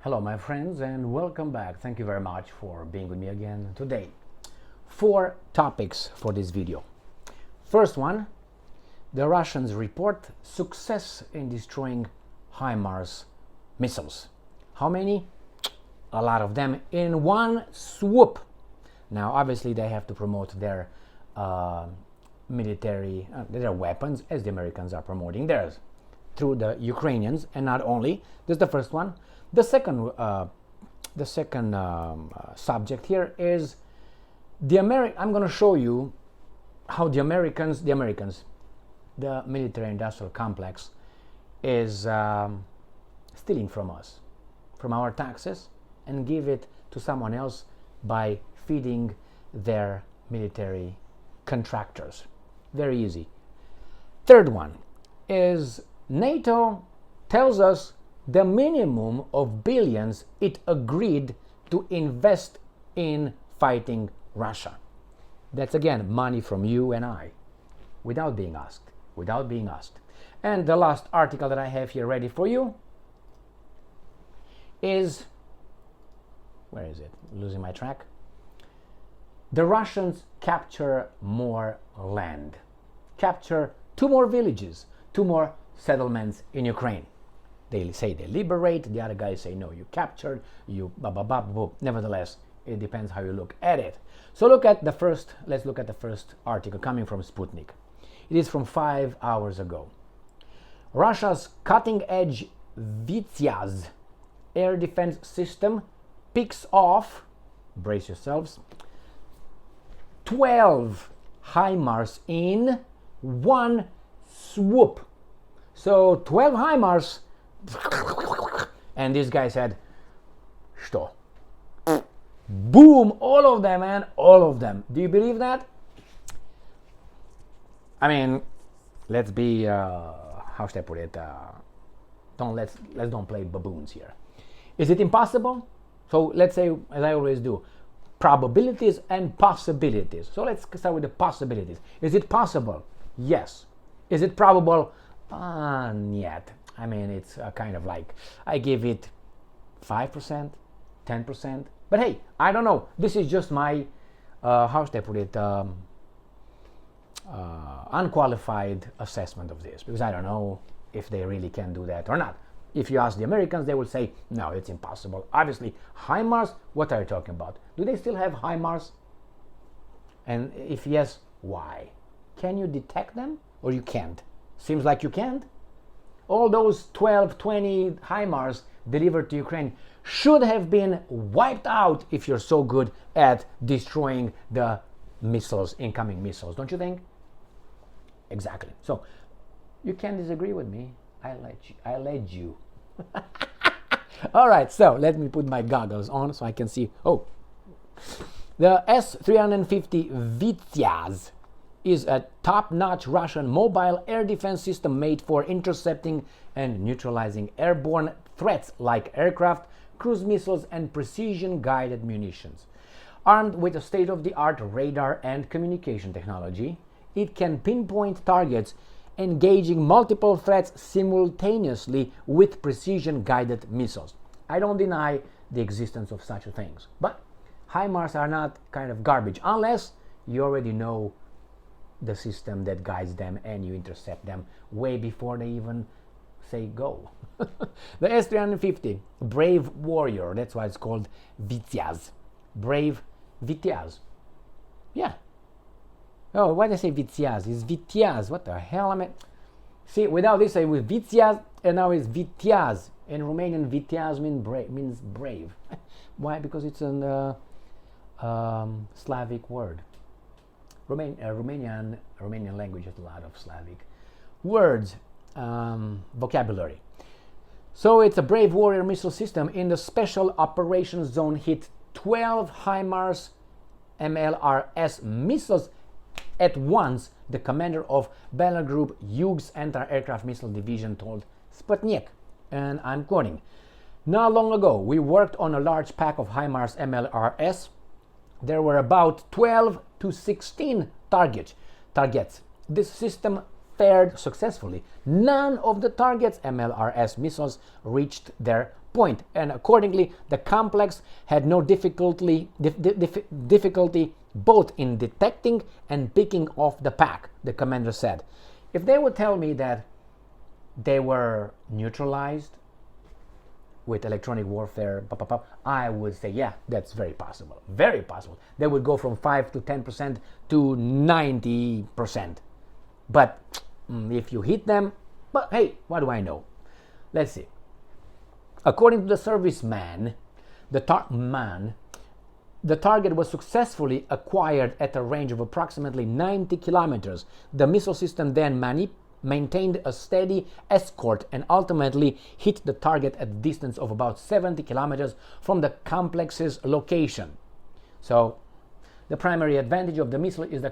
Hello my friends and welcome back. Thank you very much for being with me again today. 4 topics for this video. First one, the Russians report success in destroying HIMARS missiles. How many? A lot of them in one swoop. Now obviously they have to promote their military, their weapons as the Americans are promoting theirs through the Ukrainians, and not only. This is the first one. The second subject here is I'm going to show you how the military-industrial complex is stealing from us, from our taxes, and give it to someone else by feeding their military contractors. Very easy. Third one is NATO tells us the minimum of billions it agreed to invest in fighting Russia. That's again money from you and I, without being asked. And the last article that I have here ready for you is, where is it? Losing my track. The Russians capture more land. Capture 2 more villages, 2 more settlements in Ukraine. They say they liberate, the other guys say no, you captured, you blah blah blah blah. Nevertheless, it depends how you look at it. So let's look at the first article coming from Sputnik. It is from 5 hours ago. Russia's cutting-edge Vityaz air defense system picks off, brace yourselves, 12 HIMARS in one swoop. So 12 HIMARS, and this guy said, "Что?" Boom! All of them, man, all of them. Do you believe that? I mean, let's be how should I put it? Let's don't play baboons here. Is it impossible? So let's say, as I always do, probabilities and possibilities. So let's start with the possibilities. Is it possible? Yes. Is it probable? Yet. I mean, it's kind of like, I give it 5%, 10%. But hey, I don't know. This is just my, how should I put it, unqualified assessment of this. Because I don't know if they really can do that or not. If you ask the Americans, they will say, no, it's impossible. Obviously, HIMARS, what are you talking about? Do they still have HIMARS? And if yes, why? Can you detect them or you can't? Seems like you can't. All those 12, 20 HIMARS delivered to Ukraine should have been wiped out if you're so good at destroying the missiles, incoming missiles, don't you think? Exactly. So you can disagree with me. I let you. All right, so let me put my goggles on so I can see. Oh, the S-350 Vityaz is a top-notch Russian mobile air defense system made for intercepting and neutralizing airborne threats like aircraft, cruise missiles, and precision-guided munitions. Armed with a state-of-the-art radar and communication technology, it can pinpoint targets, engaging multiple threats simultaneously with precision-guided missiles. I don't deny the existence of such things, but HIMARS are not kind of garbage unless you already know the system that guides them and you intercept them way before they even say go. The S-350, Brave Warrior, that's why it's called Vityaz. Brave Vityaz. Yeah. Oh, why did I say Vityaz? It's Vityaz. What the hell am I? See, without this, I was Vityaz, and now it's Vityaz. In Romanian, Vityaz means brave. Why? Because it's an Slavic word. Romanian language has a lot of Slavic words, vocabulary. So it's a Brave Warrior missile system in the Special Operations Zone hit 12 HIMARS MLRS missiles at once, the commander of Banner Group Hughes Anti-Aircraft Missile Division told Sputnik, and I'm quoting, "Not long ago, we worked on a large pack of HIMARS MLRS. There were about 12 to 16 targets. This system fared successfully. None of the target's MLRS missiles reached their point, and accordingly, the complex had no difficulty both in detecting and picking off the pack, the commander said. If they would tell me that they were neutralized with electronic warfare, I would say, yeah, that's very possible. Very possible. They would go from 5 to 10% to 90%. But if you hit them, but hey, what do I know? Let's see. According to the serviceman, the target was successfully acquired at a range of approximately 90 kilometers. The missile system then maintained a steady escort and ultimately hit the target at a distance of about 70 kilometers from the complex's location. So the primary advantage of the missile is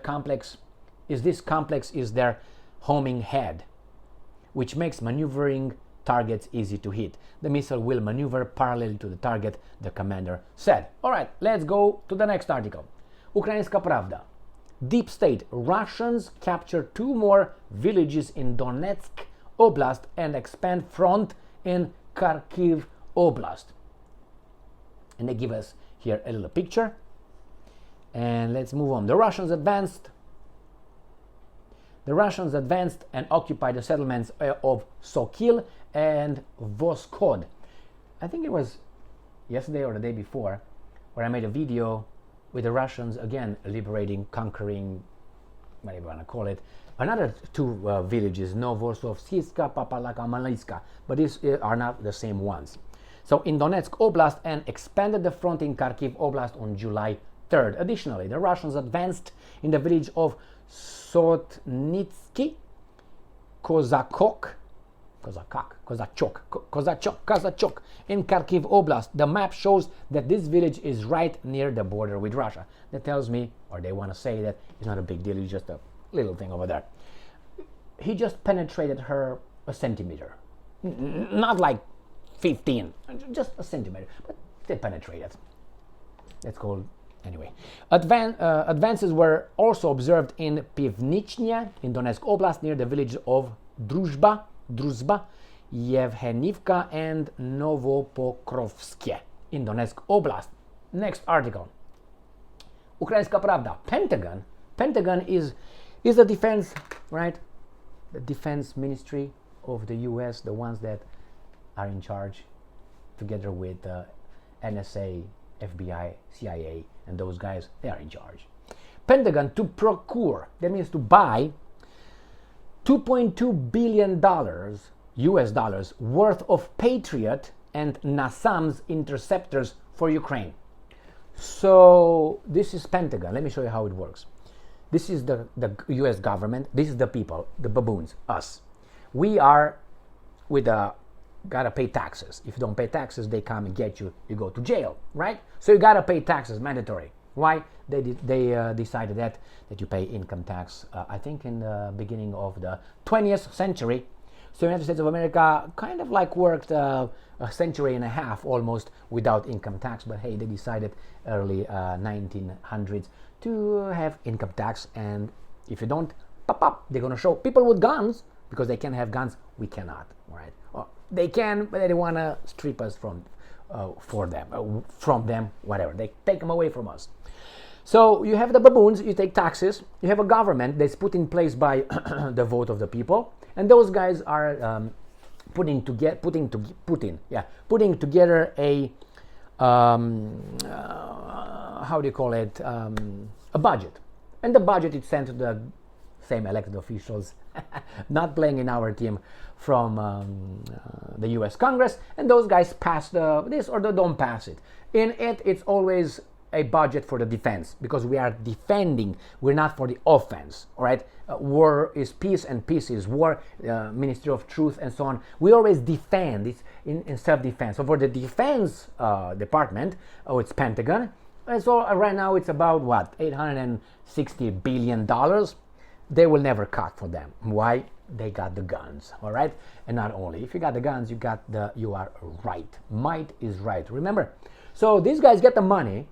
this complex is their homing head, which makes maneuvering targets easy to hit. The missile will maneuver parallel to the target, the commander said. All right, let's go to the next article. Ukrainska Pravda. Deep State. Russians capture 2 more villages in Donetsk Oblast and expand front in Kharkiv Oblast. And they give us here a little picture. And let's move on. The Russians advanced and occupied the settlements of Sokil and Voskod. I think it was yesterday or the day before where I made a video with the Russians again liberating, conquering, whatever you want to call it, another 2 villages, Novosovskiska, Papalaka, Maliska, but these are not the same ones. So in Donetsk Oblast and expanded the front in Kharkiv Oblast on July 3rd. Additionally, the Russians advanced in the village of Sotnitsky, Kozachok in Kharkiv Oblast. The map shows that this village is right near the border with Russia. That tells me, or they want to say that it's not a big deal, it's just a little thing over there. He just penetrated her a centimeter. Not like 15, just a centimeter, but they penetrated. That's called, anyway. Advances were also observed in Pivnichnya in Donetsk Oblast near the village of Druzhba, Yevhenivka and Novopokrovsky in Donetsk Oblast. Next article. Ukrainska Pravda. Pentagon is the defense, right? The defense ministry of the US, the ones that are in charge together with NSA, FBI, CIA, and those guys, they are in charge. Pentagon to procure, that means to buy $2.2 billion US dollars worth of Patriot and NASAMS interceptors for Ukraine. So this is Pentagon. Let me show you how it works. This is the US government. This is the people, the baboons, us. We are gotta pay taxes. If you don't pay taxes, they come and get you. You go to jail, right? So you gotta pay taxes, mandatory. Why? They decided that you pay income tax, I think in the beginning of the 20th century. So the United States of America kind of like worked a century and a half almost without income tax, but hey, they decided early 1900s to have income tax, and if you don't, they're gonna show people with guns, because they can have guns, we cannot, right? Or they can, but they want to strip us from them, whatever. They take them away from us. So you have the baboons, you take taxes, you have a government that's put in place by the vote of the people, and those guys are putting together a how do you call it, a budget, and the budget is sent to the same elected officials, not playing in our team, from the US Congress, and those guys pass this or they don't pass it. In it, it's always a budget for the defense, because we are defending, we're not for the offense, all right? War is peace and peace is war, Ministry of Truth and so on. We always defend, it's in self-defense. So for the defense department, it's Pentagon, and so right now it's about what, $860 billion. They will never cut for them. Why? They got the guns, all right? And not only, if you got the guns, you are right. Might is right. Remember? So these guys get the money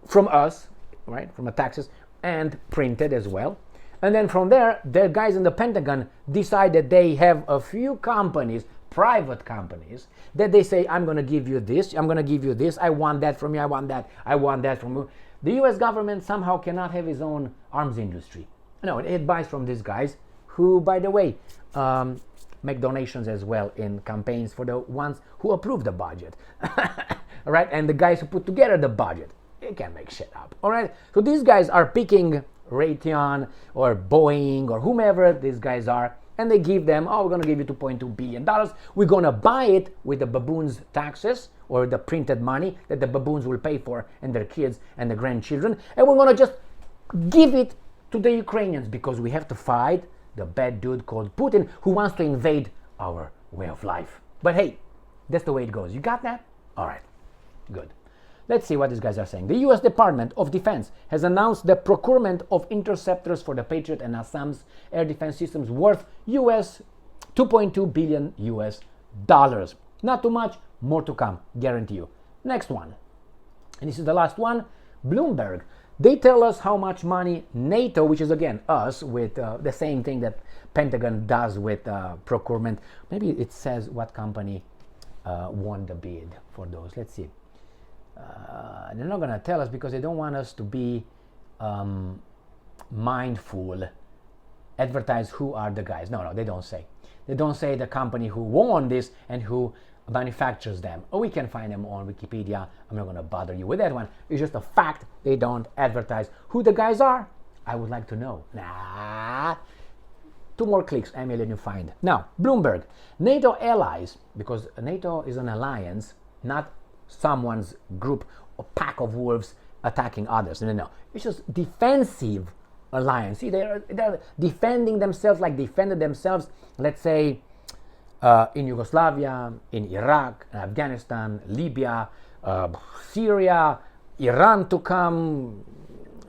from us, right? From the taxes, and printed as well. And then from there, the guys in the Pentagon decide that they have a few companies, private companies, that they say, I'm going to give you this, I'm going to give you this, I want that from you, I want that from you. The US government somehow cannot have its own arms industry. No, it buys from these guys who, by the way, make donations as well in campaigns for the ones who approve the budget. All right, and the guys who put together the budget. You can't make shit up. All right, so these guys are picking Raytheon or Boeing or whomever these guys are, and they give them, oh, we're going to give you $2.2 billion. We're going to buy it with the baboons' taxes or the printed money that the baboons will pay for and their kids and the grandchildren. And we're going to just give it to the Ukrainians because we have to fight the bad dude called Putin who wants to invade our way of life. But hey, that's the way it goes. You got that? All right, good. Let's see what these guys are saying. The US Department of Defense has announced the procurement of interceptors for the Patriot and Assam's air defense systems worth US 2.2 billion US dollars. Not too much, more to come, guarantee you. Next one, and this is the last one, Bloomberg. They tell us how much money NATO, which is again us, with the same thing that Pentagon does with procurement. Maybe it says what company won the bid for those. Let's see. They're not going to tell us because they don't want us to be mindful, advertise who are the guys. No, they don't say. They don't say the company who won this and who manufactures them. Or we can find them on Wikipedia. I'm not going to bother you with that one. It's just a fact. They don't advertise who the guys are. I would like to know. Nah. 2 more clicks, Emil, and you find. Now, Bloomberg. NATO allies, because NATO is an alliance, not someone's group or pack of wolves attacking others. No. It's just defensive alliance. See, they're defending themselves like defended themselves, let's say, in Yugoslavia, in Iraq, Afghanistan, Libya, Syria, Iran to come,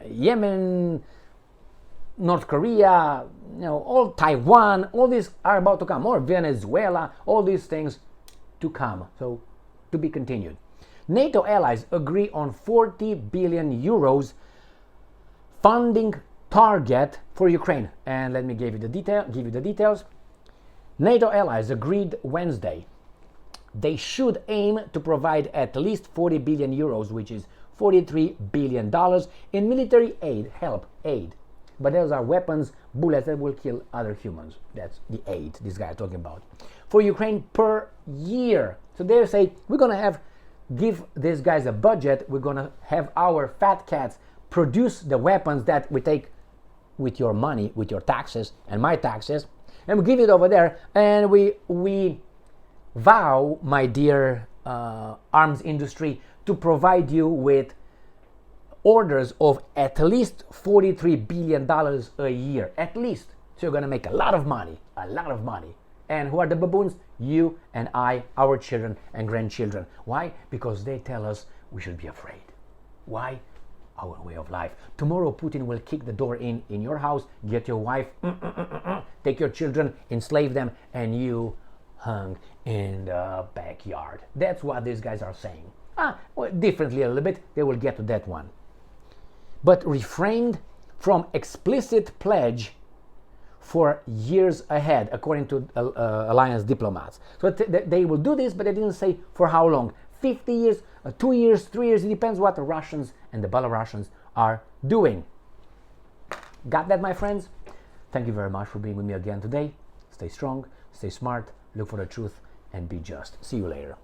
Yemen, North Korea, all Taiwan, all these are about to come, or Venezuela, all these things to come. So, to be continued. NATO allies agree on 40 billion euros funding target for Ukraine. And let me give you the details. NATO allies agreed Wednesday they should aim to provide at least 40 billion euros, which is $43 billion in military aid. But those are weapons, bullets that will kill other humans. That's the aid this guy is talking about. For Ukraine per year. So they say, we're going to give these guys a budget. We're going to have our fat cats produce the weapons that we take with your money, with your taxes and my taxes, and we give it over there. And we vow, my dear arms industry, to provide you with orders of at least $43 billion a year, at least. So you're going to make a lot of money. And who are the baboons? You and I, our children and grandchildren. Why? Because they tell us we should be afraid. Why? Our way of life. Tomorrow Putin will kick the door in your house, get your wife, take your children, enslave them, and you hung in the backyard. That's what these guys are saying. Well, differently a little bit, they will get to that one. But refrained from explicit pledge for years ahead, according to alliance diplomats. So they will do this, but they didn't say for how long. 50 years, 2 years, 3 years, it depends what the Russians and the Belarusians are doing. Got that, my friends? Thank you very much for being with me again today. Stay strong, stay smart, look for the truth, and be just. See you later.